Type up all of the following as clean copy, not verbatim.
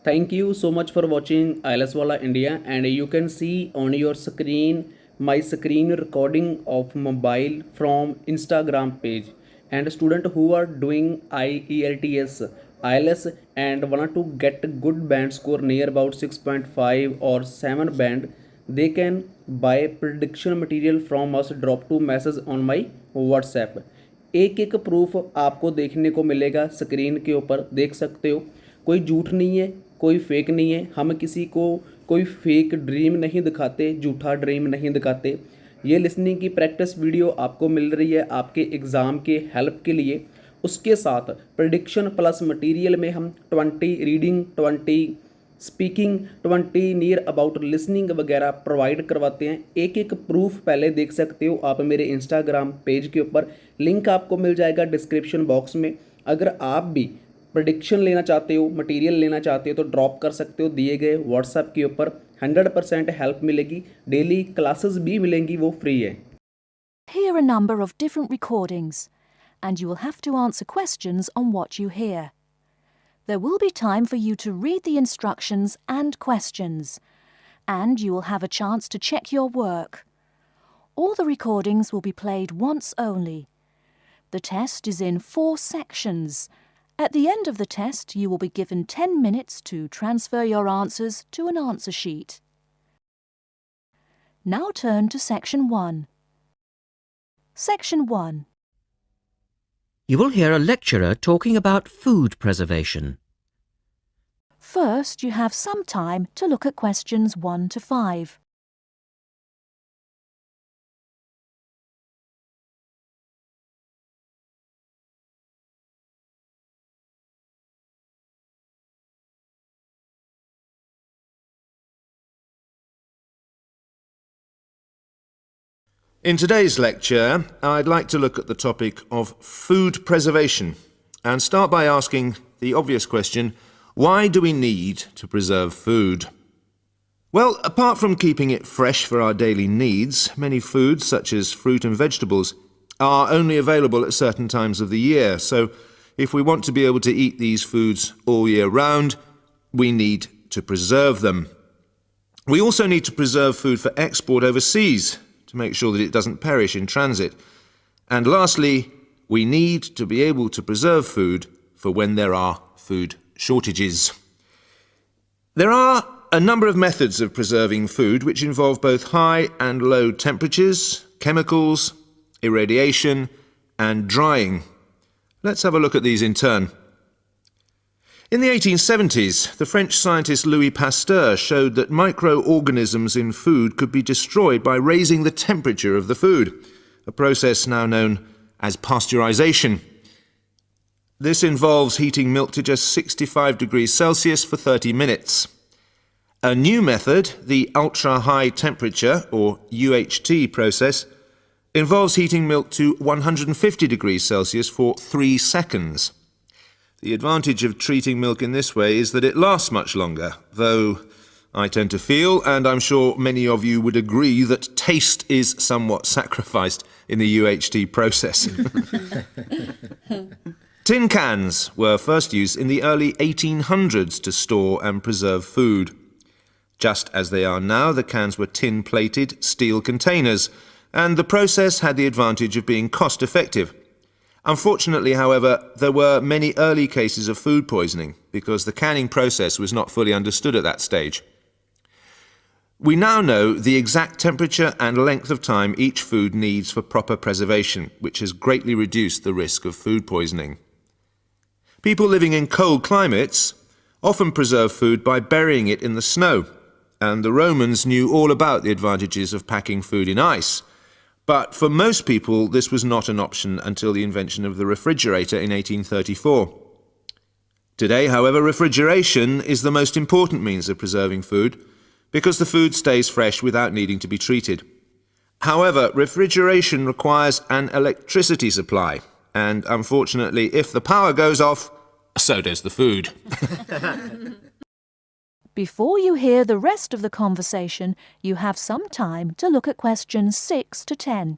Thank you so much for watching Ielts Wala India, and you can see on your screen my screen recording of mobile from Instagram page. And student who are doing IELTS IELTS and want to get good band score near about 6.5 or 7 band, they can buy prediction material from us. Drop to message on my WhatsApp. एक एक proof आपको देखने को मिलेगा screen के ऊपर, देख सकते हो। कोई झूठ नहीं है, कोई फेक नहीं है। हम किसी को कोई फेक ड्रीम नहीं दिखाते, झूठा ड्रीम नहीं दिखाते। ये लिसनिंग की प्रैक्टिस वीडियो आपको मिल रही है आपके एग्ज़ाम के हेल्प के लिए। उसके साथ प्रेडिक्शन प्लस मटेरियल में हम 20 reading, 20 speaking, 20 near about listening वगैरह प्रोवाइड करवाते हैं। एक एक प्रूफ पहले देख सकते हो आप मेरे इंस्टाग्राम पेज के ऊपर, लिंक आपको मिल जाएगा डिस्क्रिप्शन बॉक्स में। अगर आप भी प्रेडिक्शन लेना चाहते हो, मटेरियल लेना चाहते हो तो ड्रॉप कर सकते हो दिए गए व्हाट्सएप के ऊपर। 100% हेल्प मिलेगी, डेली क्लासेस भी मिलेंगी, वो फ्री है। Hear a number of different recordings, and you will have to answer questions on what you hear. There will be time for you to read the instructions and questions, and you will have a chance to check your work. All the recordings will be played once only. The test is in 4 sections. At the end of the test, you will be given 10 minutes to transfer your answers to an answer sheet. Now turn to Section 1. Section 1. You will hear a lecturer talking about food preservation. First, you have some time to look at questions 1 to 5. In today's lecture, I'd like to look at the topic of food preservation and start by asking the obvious question, why do we need to preserve food? Well, apart from keeping it fresh for our daily needs, many foods, such as fruit and vegetables, are only available at certain times of the year. So if we want to be able to eat these foods all year round, we need to preserve them. We also need to preserve food for export overseas, to make sure that it doesn't perish in transit. And lastly, we need to be able to preserve food for when there are food shortages. There are a number of methods of preserving food which involve both high and low temperatures, chemicals, irradiation, and drying. Let's have a look at these in turn. In the 1870s, the French scientist Louis Pasteur showed that microorganisms in food could be destroyed by raising the temperature of the food, a process now known as pasteurization. This involves heating milk to just 65 degrees Celsius for 30 minutes. A new method, the ultra-high temperature, or UHT process, involves heating milk to 150 degrees Celsius for 3 seconds. The advantage of treating milk in this way is that it lasts much longer, though I tend to feel, and I'm sure many of you would agree, that taste is somewhat sacrificed in the UHT process. Tin cans were first used in the early 1800s to store and preserve food. Just as they are now, the cans were tin-plated steel containers, and the process had the advantage of being cost-effective. Unfortunately, however, there were many early cases of food poisoning because the canning process was not fully understood at that stage. We now know the exact temperature and length of time each food needs for proper preservation, which has greatly reduced the risk of food poisoning. People living in cold climates often preserve food by burying it in the snow, and the Romans knew all about the advantages of packing food in ice. But for most people, this was not an option until the invention of the refrigerator in 1834. Today, however, refrigeration is the most important means of preserving food because the food stays fresh without needing to be treated. However, refrigeration requires an electricity supply, and unfortunately, if the power goes off, so does the food. Before you hear the rest of the conversation, you have some time to look at questions 6 to 10.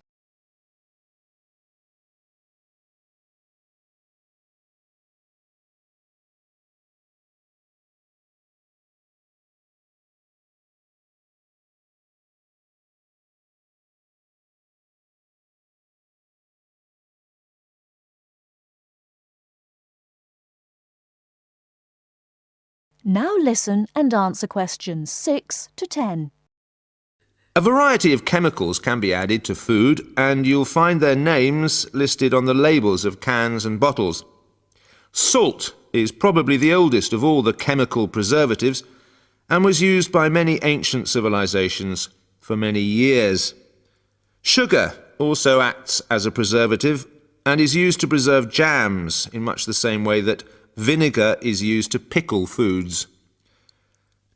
Now listen and answer questions 6 to 10. A variety of chemicals can be added to food, and you'll find their names listed on the labels of cans and bottles. Salt is probably the oldest of all the chemical preservatives and was used by many ancient civilizations for many years. Sugar also acts as a preservative and is used to preserve jams in much the same way that vinegar is used to pickle foods.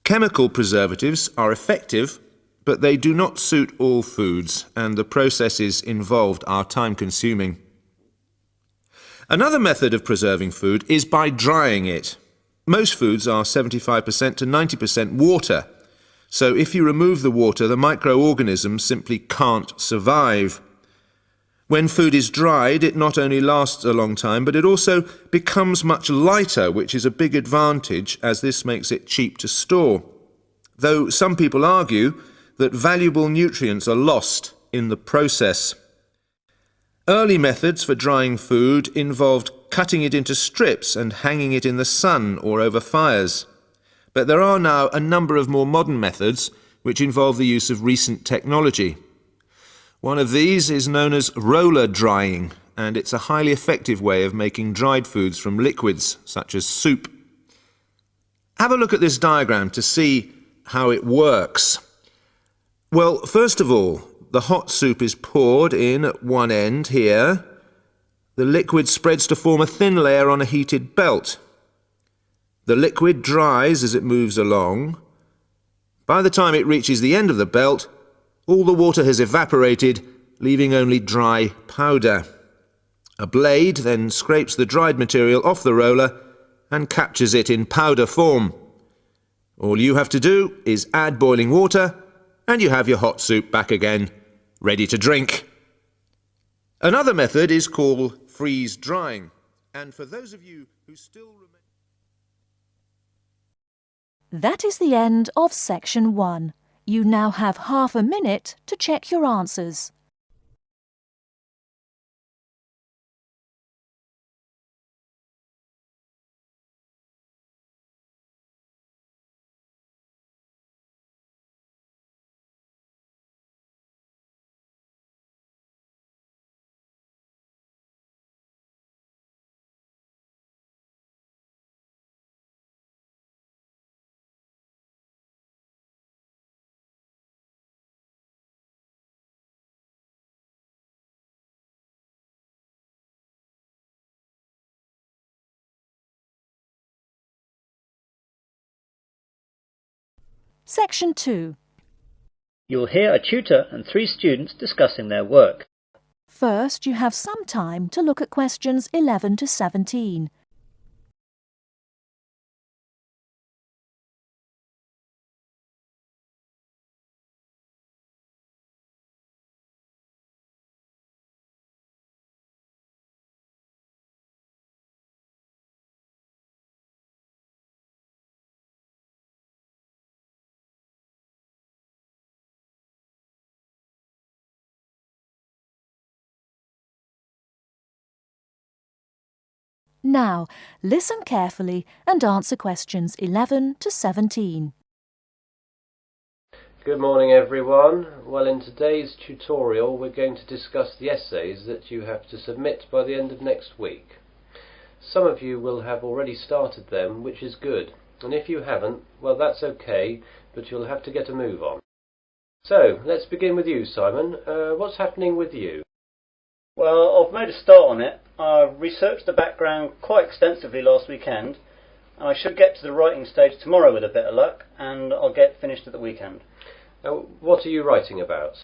Chemical preservatives are effective, but they do not suit all foods, and the processes involved are time-consuming. Another method of preserving food is by drying it. Most foods are 75% to 90% water, so if you remove the water, the microorganisms simply can't survive. When food is dried, it not only lasts a long time, but it also becomes much lighter, which is a big advantage, as this makes it cheap to store. Though some people argue that valuable nutrients are lost in the process. Early methods for drying food involved cutting it into strips and hanging it in the sun or over fires. But there are now a number of more modern methods which involve the use of recent technology. One of these is known as roller drying, and it's a highly effective way of making dried foods from liquids, such as soup. Have a look at this diagram to see how it works. Well, first of all, the hot soup is poured in at one end here. The liquid spreads to form a thin layer on a heated belt. The liquid dries as it moves along. By the time it reaches the end of the belt, all the water has evaporated, leaving only dry powder. A blade then scrapes the dried material off the roller and captures it in powder form. All you have to do is add boiling water, and you have your hot soup back again, ready to drink. Another method is called freeze drying, and for those of you who still remember... That is the end of section 1. You now have half a minute to check your answers. Section 2. You'll hear a tutor and 3 students discussing their work. First, you have some time to look at questions 11 to 17. Now, listen carefully and answer questions 11 to 17. Good morning everyone. Well, in today's tutorial we're going to discuss the essays that you have to submit by the end of next week. Some of you will have already started them, which is good, and if you haven't, well, that's okay, but you'll have to get a move on. So, let's begin with you, Simon. What's happening with you? Well, I've made a start on it. I researched the background quite extensively last weekend, and I should get to the writing stage tomorrow with a bit of luck, and I'll get finished at the weekend. What are you writing about?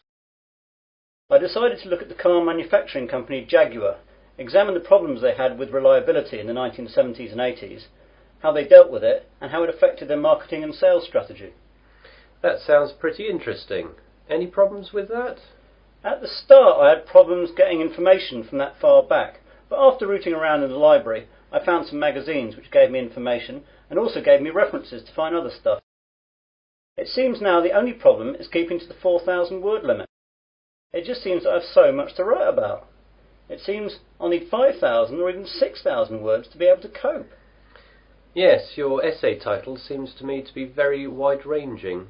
I decided to look at the car manufacturing company Jaguar, examine the problems they had with reliability in the 1970s and 80s, how they dealt with it, and how it affected their marketing and sales strategy. That sounds pretty interesting. Any problems with that? At the start I had problems getting information from that far back, but after rooting around in the library I found some magazines which gave me information and also gave me references to find other stuff. It seems now the only problem is keeping to the 4,000 word limit. It just seems that I have so much to write about. It seems I need 5,000 or even 6,000 words to be able to cope. Yes, your essay title seems to me to be very wide-ranging.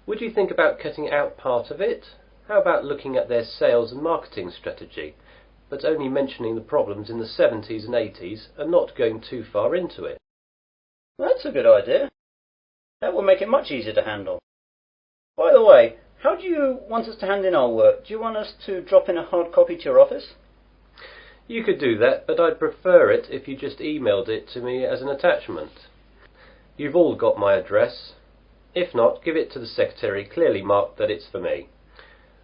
Would you think about cutting out part of it? How about looking at their sales and marketing strategy, but only mentioning the problems in the 70s and 80s and not going too far into it? That's a good idea. That will make it much easier to handle. By the way, how do you want us to hand in our work? Do you want us to drop in a hard copy to your office? You could do that, but I'd prefer it if you just emailed it to me as an attachment. You've all got my address. If not, give it to the secretary, clearly marked that it's for me.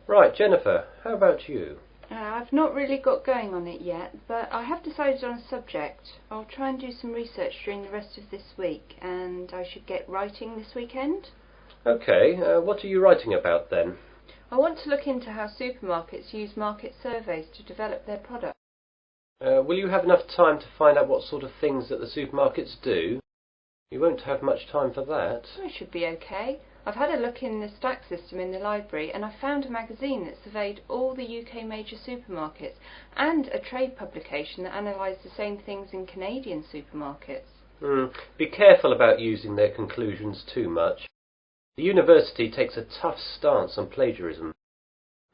Right, Jennifer, how about you? I've not really got going on it yet, but I have decided on a subject. I'll try and do some research during the rest of this week, and I should get writing this weekend. OK, what are you writing about then? I want to look into how supermarkets use market surveys to develop their products. Will you have enough time to find out what sort of things that the supermarkets do? You won't have much time for that. I should be okay. I've had a look in the stack system in the library, and I found a magazine that surveyed all the UK major supermarkets and a trade publication that analysed the same things in Canadian supermarkets. Be careful about using their conclusions too much. The university takes a tough stance on plagiarism.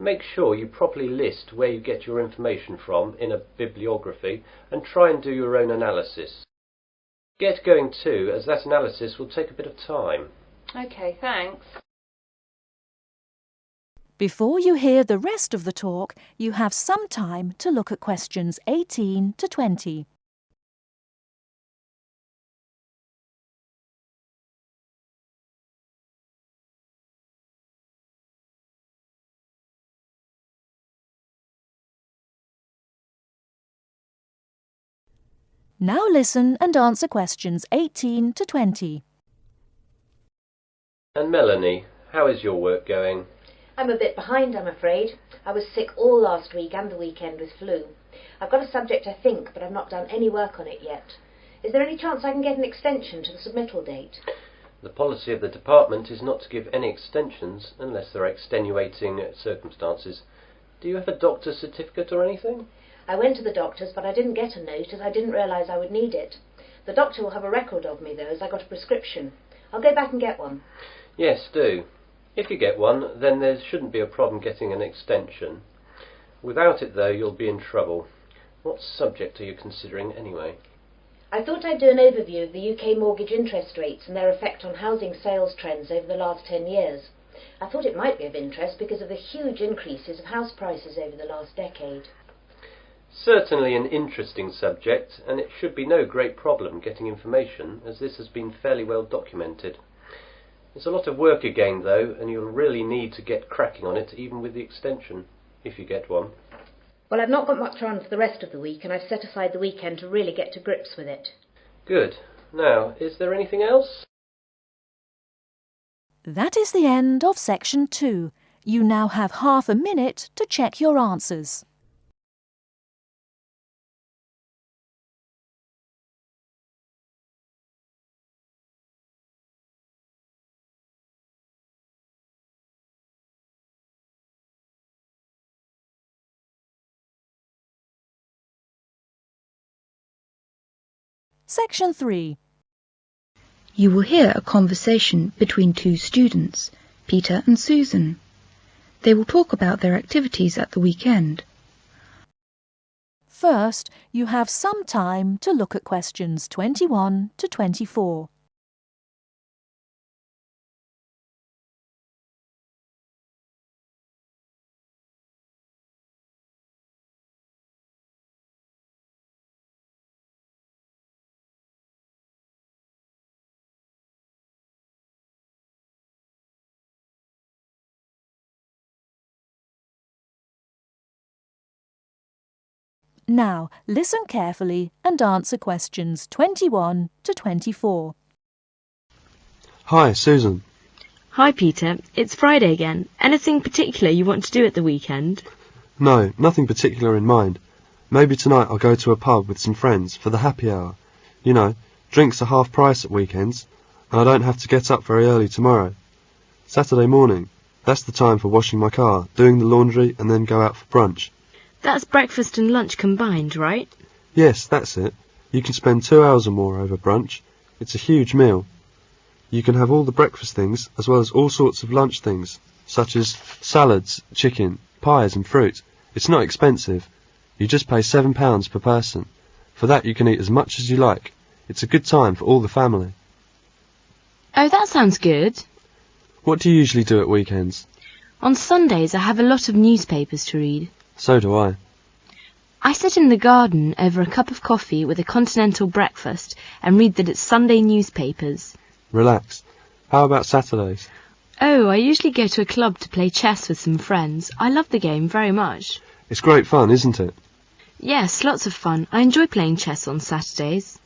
Make sure you properly list where you get your information from in a bibliography and try and do your own analysis. Get going too, as that analysis will take a bit of time. OK, thanks. Before you hear the rest of the talk, you have some time to look at questions 18 to 20. Now listen and answer questions 18 to 20. And Melanie, how is your work going? I'm a bit behind, I'm afraid. I was sick all last week and the weekend with flu. I've got a subject, I think, but I've not done any work on it yet. Is there any chance I can get an extension to the submittal date? The policy of the department is not to give any extensions unless there are extenuating circumstances. Do you have a doctor's certificate or anything? I went to the doctor's, but I didn't get a note as I didn't realise I would need it. The doctor will have a record of me, though, as I got a prescription. I'll go back and get one. Yes, do. If you get one, then there shouldn't be a problem getting an extension. Without it, though, you'll be in trouble. What subject are you considering, anyway? I thought I'd do an overview of the UK mortgage interest rates and their effect on housing sales trends over the last 10 years. I thought it might be of interest because of the huge increases of house prices over the last decade. Certainly an interesting subject, and it should be no great problem getting information, as this has been fairly well documented. It's a lot of work again, though, and you'll really need to get cracking on it, even with the extension, if you get one. Well, I've not got much on for the rest of the week, and I've set aside the weekend to really get to grips with it. Good. Now, is there anything else? That is the end of section 2. You now have half a minute to check your answers. Section 3. You will hear a conversation between two students, Peter and Susan. They will talk about their activities at the weekend. First, you have some time to look at questions 21 to 24. Now, listen carefully and answer questions 21 to 24. Hi, Susan. Hi, Peter. It's Friday again. Anything particular you want to do at the weekend? No, nothing particular in mind. Maybe tonight I'll go to a pub with some friends for the happy hour. You know, drinks are half price at weekends, and I don't have to get up very early tomorrow. Saturday morning, that's the time for washing my car, doing the laundry, and then go out for brunch. That's breakfast and lunch combined, right? Yes, that's it. You can spend 2 hours or more over brunch. It's a huge meal. You can have all the breakfast things as well as all sorts of lunch things, such as salads, chicken, pies and fruit. It's not expensive. You just pay £7 per person. For that you can eat as much as you like. It's a good time for all the family. Oh, that sounds good. What do you usually do at weekends? On Sundays I have a lot of newspapers to read. So do I. I sit in the garden over a cup of coffee with a continental breakfast and read that it's Sunday newspapers. Relax. How about Saturdays? Oh, I usually go to a club to play chess with some friends. I love the game very much. It's great fun, isn't it? Yes, lots of fun. I enjoy playing chess on Saturdays.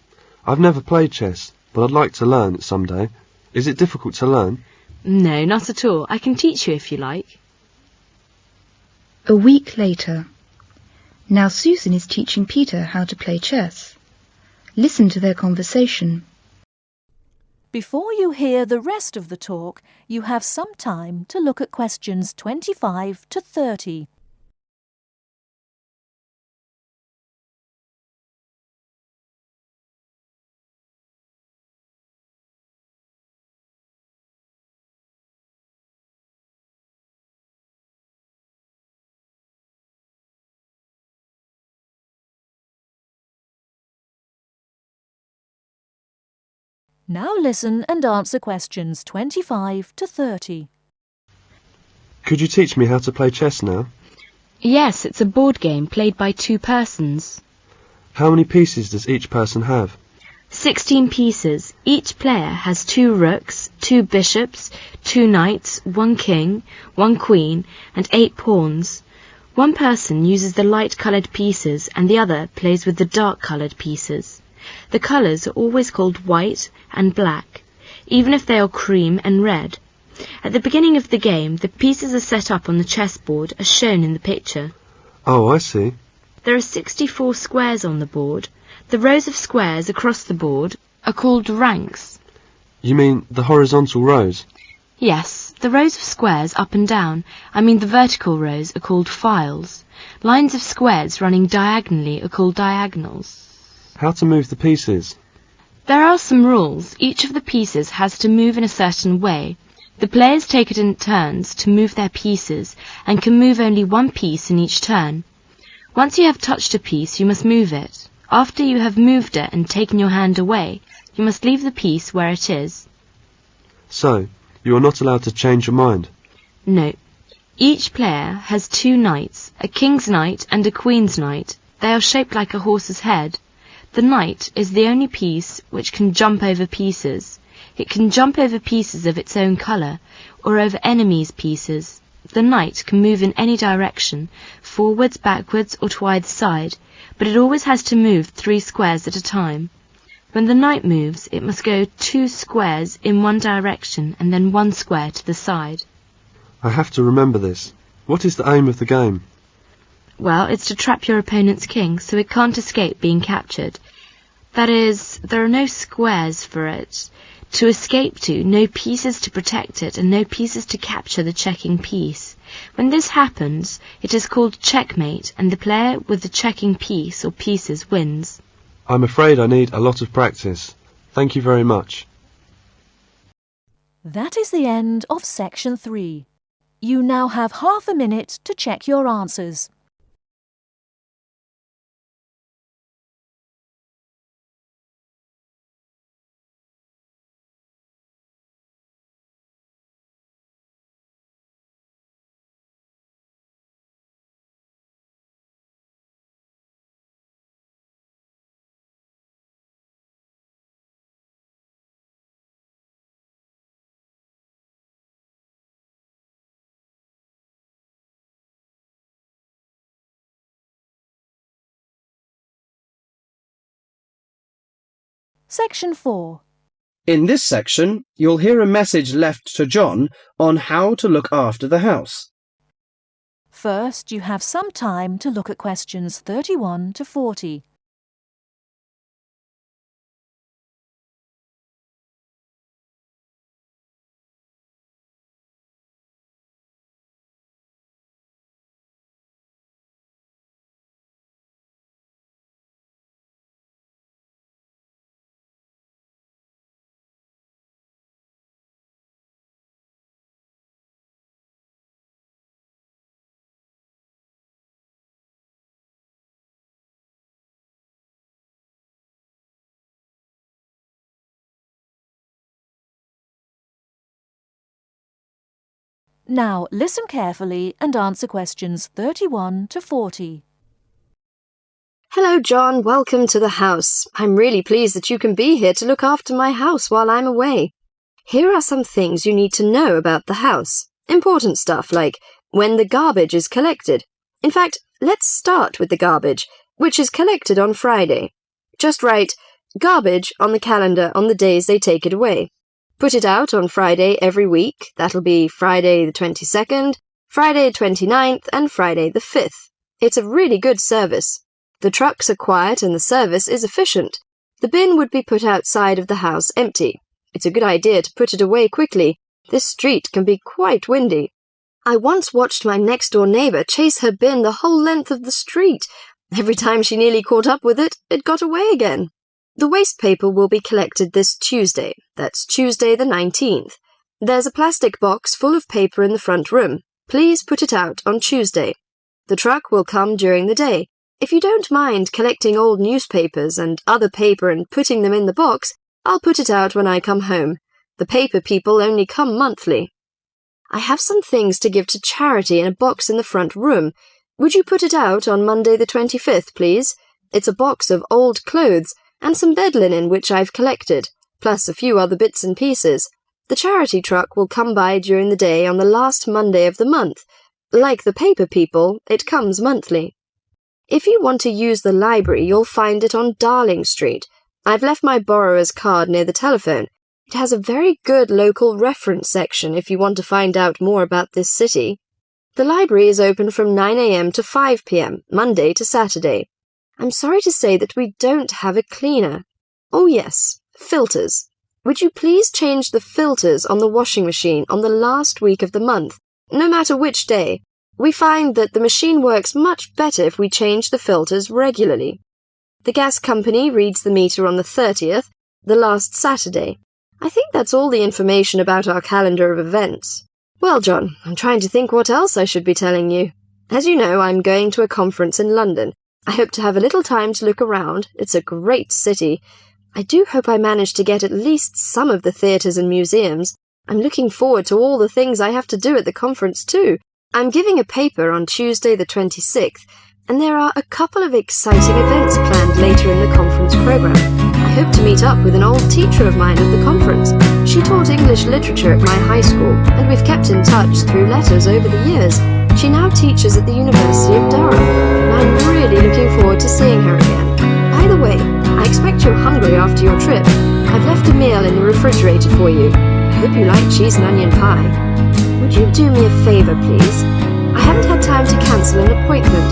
I've never played chess, but I'd like to learn it someday. Is it difficult to learn? No, not at all. I can teach you if you like. A week later. Now Susan is teaching Peter how to play chess. Listen to their conversation. Before you hear the rest of the talk, you have some time to look at questions 25 to 30. Now listen and answer questions 25 to 30. Could you teach me how to play chess now? Yes, it's a board game played by 2 persons. How many pieces does each person have? 16 pieces. Each player has 2 rooks, 2 bishops, 2 knights, 1 king, 1 queen, and 8 pawns. One person uses the light-coloured pieces and the other plays with the dark-coloured pieces. The colours are always called white and black, even if they are cream and red. At the beginning of the game, the pieces are set up on the chessboard as shown in the picture. Oh, I see. There are 64 squares on the board. The rows of squares across the board are called ranks. You mean the horizontal rows? Yes, the rows of squares up and down, the vertical rows, are called files. Lines of squares running diagonally are called diagonals. How to move the pieces? There are some rules. Each of the pieces has to move in a certain way. The players take it in turns to move their pieces and can move only one piece in each turn. Once you have touched a piece, you must move it. After you have moved it and taken your hand away, you must leave the piece where it is. So, you are not allowed to change your mind? No. Each player has 2 knights, a king's knight and a queen's knight. They are shaped like a horse's head. The knight is the only piece which can jump over pieces. It can jump over pieces of its own colour, or over enemies' pieces. The knight can move in any direction, forwards, backwards, or to either side, but it always has to move 3 squares at a time. When the knight moves, it must go 2 squares in one direction and then 1 square to the side. I have to remember this. What is the aim of the game? Well, it's to trap your opponent's king so it can't escape being captured. That is, there are no squares for it to escape to, no pieces to protect it, and no pieces to capture the checking piece. When this happens, it is called checkmate, and the player with the checking piece or pieces wins. I'm afraid I need a lot of practice. Thank you very much. That is the end of section 3. You now have half a minute to check your answers. Section 4. In this section, you'll hear a message left to John on how to look after the house. First, you have some time to look at questions 31 to 40. Now listen carefully and answer questions 31 to 40. Hello, John. Welcome to the house. I'm really pleased that you can be here to look after my house while I'm away. Here are some things you need to know about the house. Important stuff like when the garbage is collected. In fact, let's start with the garbage, which is collected on Friday. Just write garbage on the calendar on the days they take it away. Put it out on Friday every week. That'll be Friday the 22nd, Friday 29th, and Friday the 5th. It's a really good service. The trucks are quiet and the service is efficient. The bin would be put outside of the house empty. It's a good idea to put it away quickly. This street can be quite windy. I once watched my next-door neighbour chase her bin the whole length of the street. Every time she nearly caught up with it, it got away again. The waste paper will be collected this Tuesday. That's Tuesday the 19th. There's a plastic box full of paper in the front room. Please put it out on Tuesday. The truck will come during the day. If you don't mind collecting old newspapers and other paper and putting them in the box, I'll put it out when I come home. The paper people only come monthly. I have some things to give to charity in a box in the front room. Would you put it out on Monday the 25th, please? It's a box of old clothes and some bed linen which I've collected, plus a few other bits and pieces. The charity truck will come by during the day on the last Monday of the month. Like the paper people, it comes monthly. If you want to use the library, you'll find it on Darling Street. I've left my borrower's card near the telephone. It has a very good local reference section if you want to find out more about this city. The library is open from 9 a.m. to 5 p.m., Monday to Saturday. I'm sorry to say that we don't have a cleaner. Oh yes, filters. Would you please change the filters on the washing machine on the last week of the month, no matter which day? We find that the machine works much better if we change the filters regularly. The gas company reads the meter on the 30th, the last Saturday. I think that's all the information about our calendar of events. Well, John, I'm trying to think what else I should be telling you. As you know, I'm going to a conference in London. I hope to have a little time to look around. It's a great city. I do hope I manage to get at least some of the theatres and museums. I'm looking forward to all the things I have to do at the conference too. I'm giving a paper on Tuesday the 26th, and there are a couple of exciting events planned later in the conference programme. I hope to meet up with an old teacher of mine at the conference. She taught English literature at my high school, and we've kept in touch through letters over the years. She now teaches at the University of Durham, and I'm really looking forward to seeing her again. By the way, I expect you're hungry after your trip. I've left a meal in the refrigerator for you. I hope you like cheese and onion pie. Would you do me a favour, please? I haven't had time to cancel an appointment.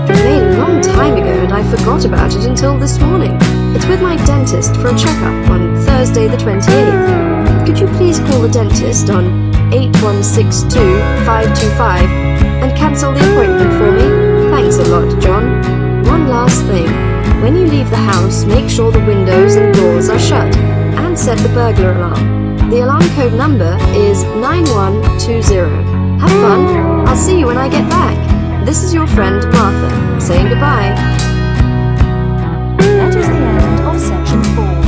It was made a long time ago and I forgot about it until this morning. It's with my dentist for a checkup on Thursday the 28th. Could you please call the dentist on 8162-525 and cancel the appointment for me? Thanks a lot, John. One last thing. When you leave the house, make sure the windows and doors are shut and set the burglar alarm. The alarm code number is 9120. Have fun. I'll see you when I get back. This is your friend Martha, saying goodbye. That is the end of section 4.